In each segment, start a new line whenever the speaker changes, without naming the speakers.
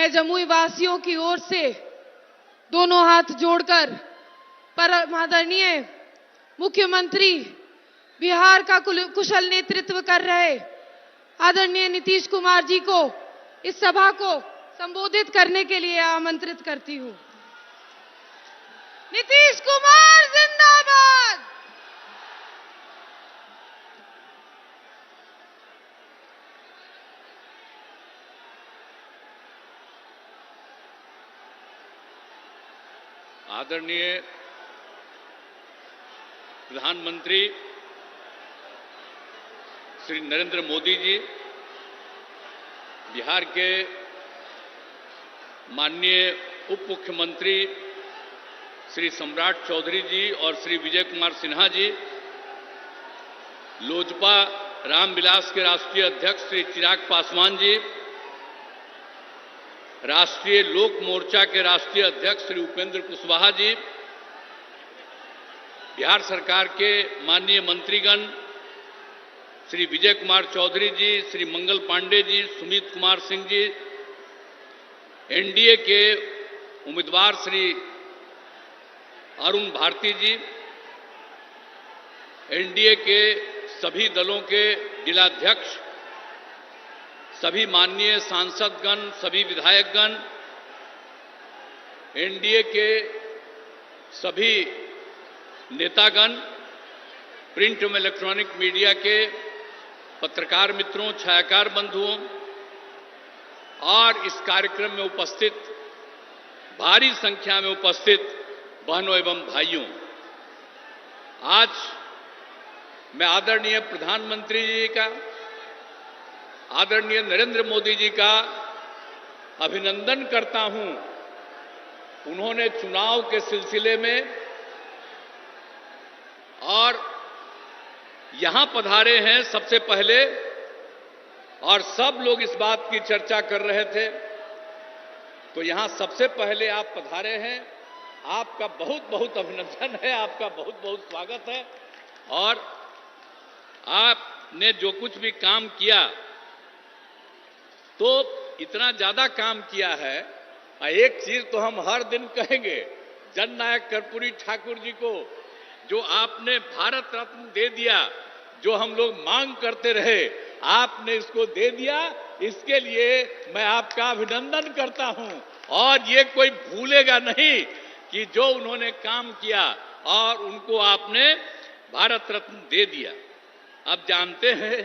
मैं जमुई वासियों की ओर से दोनों हाथ जोड़कर परम आदरणीय मुख्यमंत्री, बिहार का कुशल नेतृत्व कर रहे आदरणीय नीतीश कुमार जी को इस सभा को संबोधित करने के लिए आमंत्रित करती हूं। नीतीश कुमार जिंदाबाद।
आदरणीय प्रधानमंत्री श्री नरेंद्र मोदी जी, बिहार के माननीय उप मुख्यमंत्री श्री सम्राट चौधरी जी और श्री विजय कुमार सिन्हा जी, लोजपा रामविलास के राष्ट्रीय अध्यक्ष श्री चिराग पासवान जी, राष्ट्रीय लोक मोर्चा के राष्ट्रीय अध्यक्ष श्री उपेंद्र कुशवाहा जी, बिहार सरकार के माननीय मंत्रीगण श्री विजय कुमार चौधरी जी, श्री मंगल पांडे जी, सुमित कुमार सिंह जी, एनडीए के उम्मीदवार श्री अरुण भारती जी, एनडीए के सभी दलों के जिलाध्यक्ष, सभी माननीय सांसदगण, सभी विधायकगण, एनडीए के सभी नेतागण, प्रिंट एवं इलेक्ट्रॉनिक मीडिया के पत्रकार मित्रों, छायाकार बंधुओं और इस कार्यक्रम में उपस्थित भारी संख्या में उपस्थित बहनों एवं भाइयों, आज मैं आदरणीय प्रधानमंत्री जी का, आदरणीय नरेंद्र मोदी जी का अभिनंदन करता हूं। उन्होंने चुनाव के सिलसिले में और यहां पधारे हैं सबसे पहले, और सब लोग इस बात की चर्चा कर रहे थे, तो यहां सबसे पहले आप पधारे हैं। आपका बहुत बहुत अभिनंदन है, आपका बहुत बहुत स्वागत है। और आपने जो कुछ भी काम किया, तो इतना ज्यादा काम किया है। एक चीज तो हम हर दिन कहेंगे, जननायक कर्पूरी ठाकुर जी को जो आपने भारत रत्न दे दिया, जो हम लोग मांग करते रहे, आपने इसको दे दिया। इसके लिए मैं आपका अभिनंदन करता हूं। और ये कोई भूलेगा नहीं कि जो उन्होंने काम किया और उनको आपने भारत रत्न दे दिया। अब जानते हैं,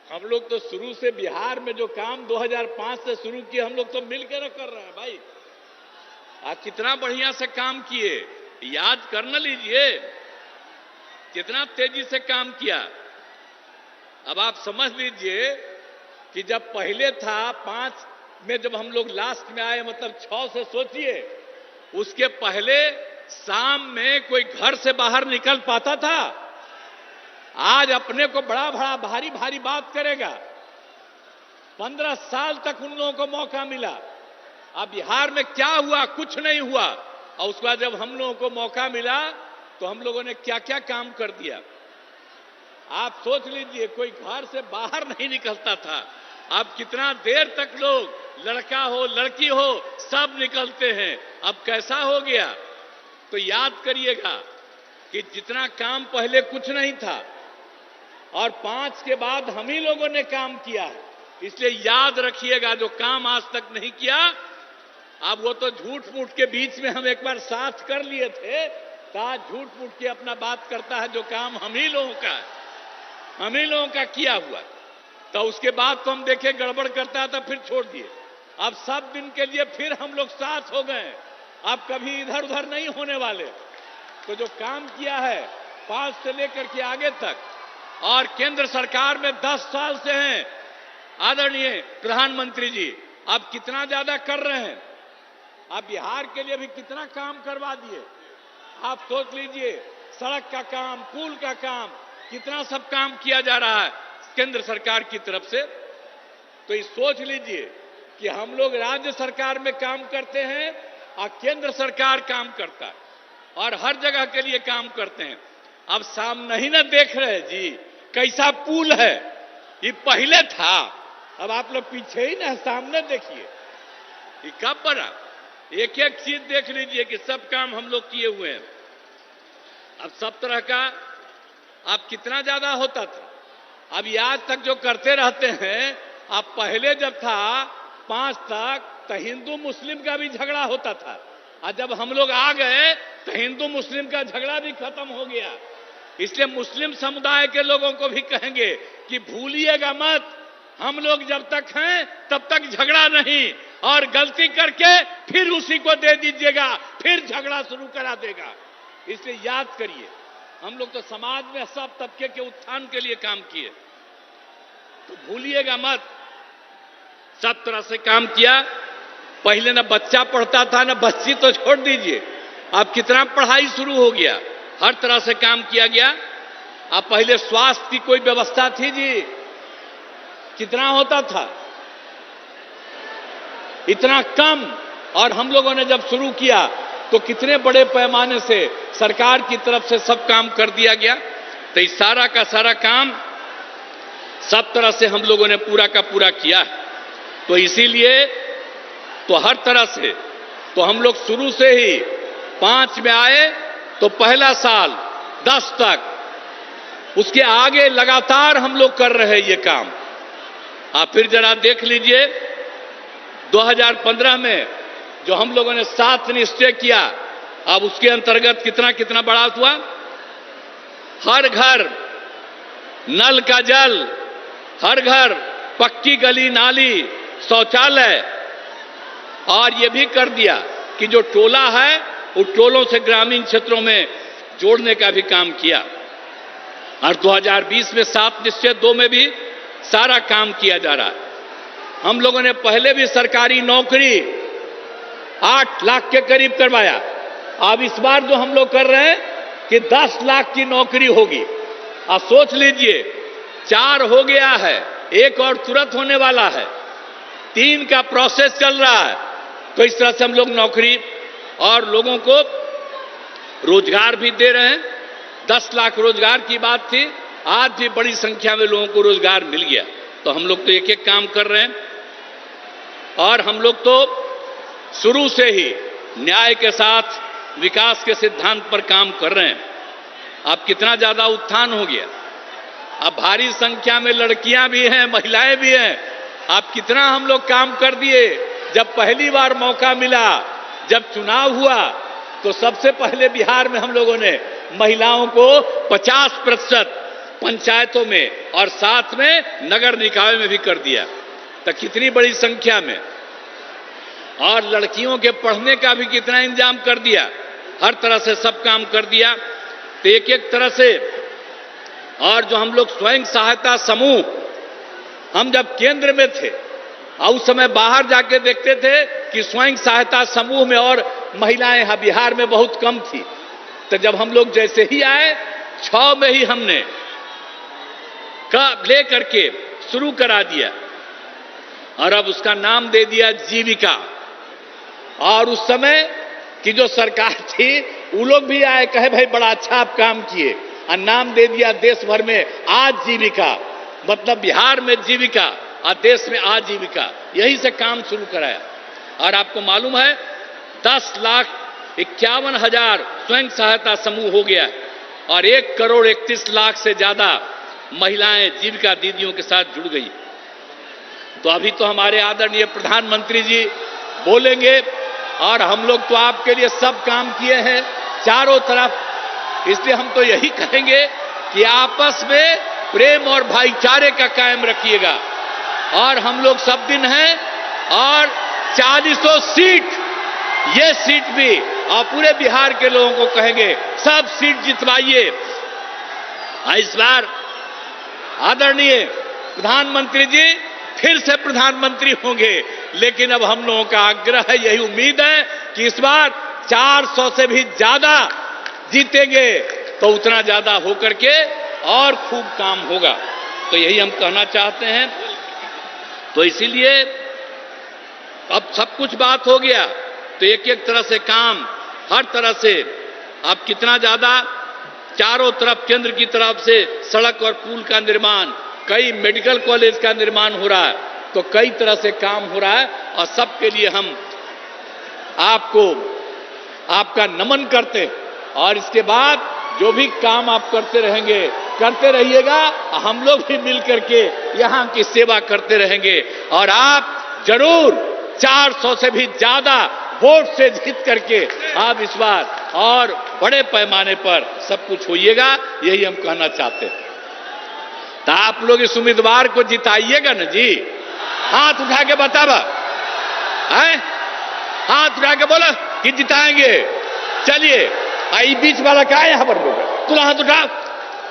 हम लोग तो शुरू से बिहार में जो काम 2005 से शुरू किए, हम लोग तो मिलकर कर रहे हैं भाई। आप कितना बढ़िया से काम किए, याद कर न लीजिए कितना तेजी से काम किया। अब आप समझ लीजिए कि जब पहले था 5 में, जब हम लोग लास्ट में आए, मतलब 6 से सोचिए, उसके पहले शाम में कोई घर से बाहर निकल पाता था? आज अपने को बड़ा बड़ा भारी भारी बात करेगा। 15 साल तक उन लोगों को मौका मिला। अब बिहार में क्या हुआ? कुछ नहीं हुआ। और उसके बाद जब हम लोगों को मौका मिला तो हम लोगों ने क्या क्या काम कर दिया। आप सोच लीजिए, कोई घर से बाहर नहीं निकलता था। अब कितना देर तक लोग, लड़का हो लड़की हो, सब निकलते हैं। अब कैसा हो गया? तो याद करिएगा कि जितना काम पहले कुछ नहीं था, और 5 के बाद हम ही लोगों ने काम किया। इसलिए याद रखिएगा, जो काम आज तक नहीं किया, अब वो तो झूठ मूठ के बीच में हम एक बार साथ कर लिए थे, तो झूठ मूठ के अपना बात करता है। जो काम हम ही लोगों का, हम ही लोगों का किया हुआ, तो उसके बाद तो हम देखे गड़बड़ करता था, फिर छोड़ दिए। अब सब दिन के लिए फिर हम लोग साथ हो गए। अब कभी इधर उधर नहीं होने वाले। तो जो काम किया है 5 से लेकर के आगे तक, और केंद्र सरकार में 10 साल से हैं आदरणीय प्रधानमंत्री जी, अब कितना ज्यादा कर रहे हैं। अब बिहार के लिए भी कितना काम करवा दिए। आप सोच लीजिए, सड़क का काम, पुल का काम, कितना सब काम किया जा रहा है केंद्र सरकार की तरफ से। तो ये सोच लीजिए कि हम लोग राज्य सरकार में काम करते हैं और केंद्र सरकार काम करता है, और हर जगह के लिए काम करते हैं। अब सामने ही ना देख रहे जी कैसा पुल है। ये पहले था, अब आप लोग पीछे ही ना, सामने देखिए। ये कब बना? एक एक चीज देख लीजिए कि सब काम हम लोग किए हुए हैं। अब सब तरह का अब कितना ज्यादा होता था, अब ये आज तक जो करते रहते हैं। अब पहले जब था 5 तक तो हिंदू मुस्लिम का भी झगड़ा होता था, और जब हम लोग आ गए तो हिंदू मुस्लिम का झगड़ा भी खत्म हो गया। इसलिए मुस्लिम समुदाय के लोगों को भी कहेंगे कि भूलिएगा मत, हम लोग जब तक हैं तब तक झगड़ा नहीं, और गलती करके फिर उसी को दे दीजिएगा, फिर झगड़ा शुरू करा देगा। इसलिए याद करिए, हम लोग तो समाज में सब तबके के उत्थान के लिए काम किए, तो भूलिएगा मत। सब तरह से काम किया। पहले ना बच्चा पढ़ता था, ना बच्ची तो छोड़ दीजिए, अब कितना पढ़ाई शुरू हो गया, हर तरह से काम किया गया। अब पहले स्वास्थ्य की कोई व्यवस्था थी जी? कितना होता था? इतना कम। और हम लोगों ने जब शुरू किया तो कितने बड़े पैमाने से सरकार की तरफ से सब काम कर दिया गया। तो इस सारा का सारा काम सब तरह से हम लोगों ने पूरा का पूरा किया है। तो इसीलिए तो हर तरह से तो हम लोग शुरू से ही 5 में आए तो पहला साल 10 तक, उसके आगे लगातार हम लोग कर रहे हैं ये काम। आप फिर जरा देख लीजिए 2015 में जो हम लोगों ने 7 निश्चय किया, अब उसके अंतर्गत कितना कितना बढ़ा हुआ। हर घर नल का जल, हर घर पक्की गली नाली शौचालय, और यह भी कर दिया कि जो टोला है उन टोलों से ग्रामीण क्षेत्रों में जोड़ने का भी काम किया। और 2020 में 7 निश्चय 2 में भी सारा काम किया जा रहा है। हम लोगों ने पहले भी सरकारी नौकरी 8 लाख के करीब करवाया। अब इस बार जो हम लोग कर रहे हैं कि 10 लाख की नौकरी होगी। अब सोच लीजिए 4 हो गया है, 1 और तुरंत होने वाला है, 3 का प्रोसेस चल रहा है। तो इस तरह से हम लोग नौकरी और लोगों को रोजगार भी दे रहे हैं। 10 लाख रोजगार की बात थी, आज भी बड़ी संख्या में लोगों को रोजगार मिल गया। तो हम लोग तो एक एक काम कर रहे हैं। और हम लोग तो शुरू से ही न्याय के साथ विकास के सिद्धांत पर काम कर रहे हैं। अब कितना ज्यादा उत्थान हो गया, अब भारी संख्या में लड़कियां भी हैं, महिलाएं भी हैं। अब कितना हम लोग काम कर दिए। जब पहली बार मौका मिला, जब चुनाव हुआ, तो सबसे पहले बिहार में हम लोगों ने महिलाओं को 50% पंचायतों में और साथ में नगर निकाय में भी कर दिया। तो कितनी बड़ी संख्या में। और लड़कियों के पढ़ने का भी कितना इंतजाम कर दिया, हर तरह से सब काम कर दिया। तो एक एक तरह से। और जो हम लोग स्वयं सहायता समूह, हम जब केंद्र में थे और उस समय बाहर जाके देखते थे कि स्वयं सहायता समूह में और महिलाएं यहां बिहार में बहुत कम थी। तो जब हम लोग जैसे ही आए 6 में ही हमने ले करके शुरू करा दिया, और अब उसका नाम दे दिया जीविका। और उस समय की जो सरकार थी वो लोग भी आए, कहे भाई बड़ा अच्छा आप काम किए, और नाम दे दिया देश भर में आजीविका। मतलब बिहार में जीविका और देश में आजीविका, यही से काम शुरू कराया। और आपको मालूम है 10,51,000 स्वयं सहायता समूह हो गया, और 1,31,00,000 से ज्यादा महिलाएं जीविका दीदियों के साथ जुड़ गई। तो अभी तो हमारे आदरणीय प्रधानमंत्री जी बोलेंगे, और हम लोग तो आपके लिए सब काम किए हैं चारों तरफ। इसलिए हम तो यही कहेंगे कि आपस में प्रेम और भाईचारे का कायम रखिएगा। और हम लोग सब दिन हैं, और 40 सीट, ये सीट भी और पूरे बिहार के लोगों को कहेंगे सब सीट जितवाइए। इस बार आदरणीय प्रधानमंत्री जी फिर से प्रधानमंत्री होंगे, लेकिन अब हम लोगों का आग्रह है, यही उम्मीद है कि इस बार 400 से भी ज्यादा जीतेंगे, तो उतना ज्यादा होकर के और खूब काम होगा। तो यही हम कहना चाहते हैं। तो इसीलिए अब सब कुछ बात हो गया, तो एक एक तरह से काम हर तरह से अब कितना ज्यादा चारों तरफ केंद्र की तरफ से सड़क और पुल का निर्माण, कई मेडिकल कॉलेज का निर्माण हो रहा है, तो कई तरह से काम हो रहा है। और सबके लिए हम आपको आपका नमन करते, और इसके बाद जो भी काम आप करते रहेंगे, करते रहिएगा, हम लोग भी मिल करके यहाँ की सेवा करते रहेंगे, और आप जरूर 400 से भी ज्यादा वोट से जीत करके आप इस बार और बड़े पैमाने पर सब कुछ होइएगा, यही हम कहना चाहते हैं। तो आप लोग इस उम्मीदवार को जिताइएगा ना जी? हाथ उठा के बतावा, हाथ उठा के बोला कि जिताएंगे। चलिए, आई बीच वाला क्या है यहां पर, तुला हाथ उठा।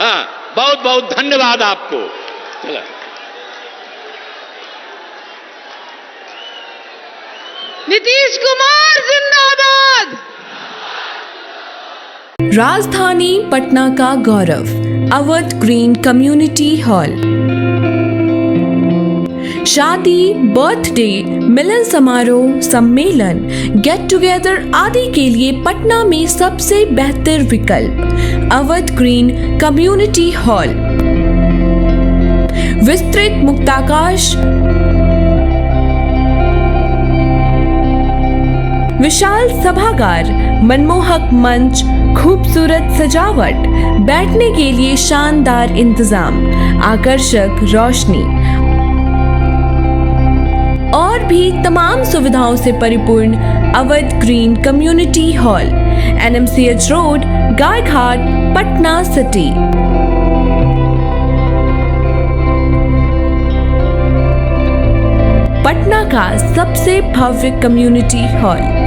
हाँ, बहुत बहुत धन्यवाद आपको। चला,
नीतीश कुमार जिंदाबाद।
राजधानी पटना का गौरव, अवध ग्रीन कम्युनिटी हॉल। शादी, बर्थडे, मिलन समारोह, सम्मेलन, गेट टुगेदर आदि के लिए पटना में सबसे बेहतर विकल्प अवध ग्रीन कम्युनिटी हॉल। विस्तृत मुक्ताकाश, विशाल सभागार, मनमोहक मंच, खूबसूरत सजावट, बैठने के लिए शानदार इंतजाम, आकर्षक रोशनी और भी तमाम सुविधाओं से परिपूर्ण Awadh green community hall, NMCH road, Gaighat, Patna city. Patna का सबसे भव्य कम्युनिटी हॉल।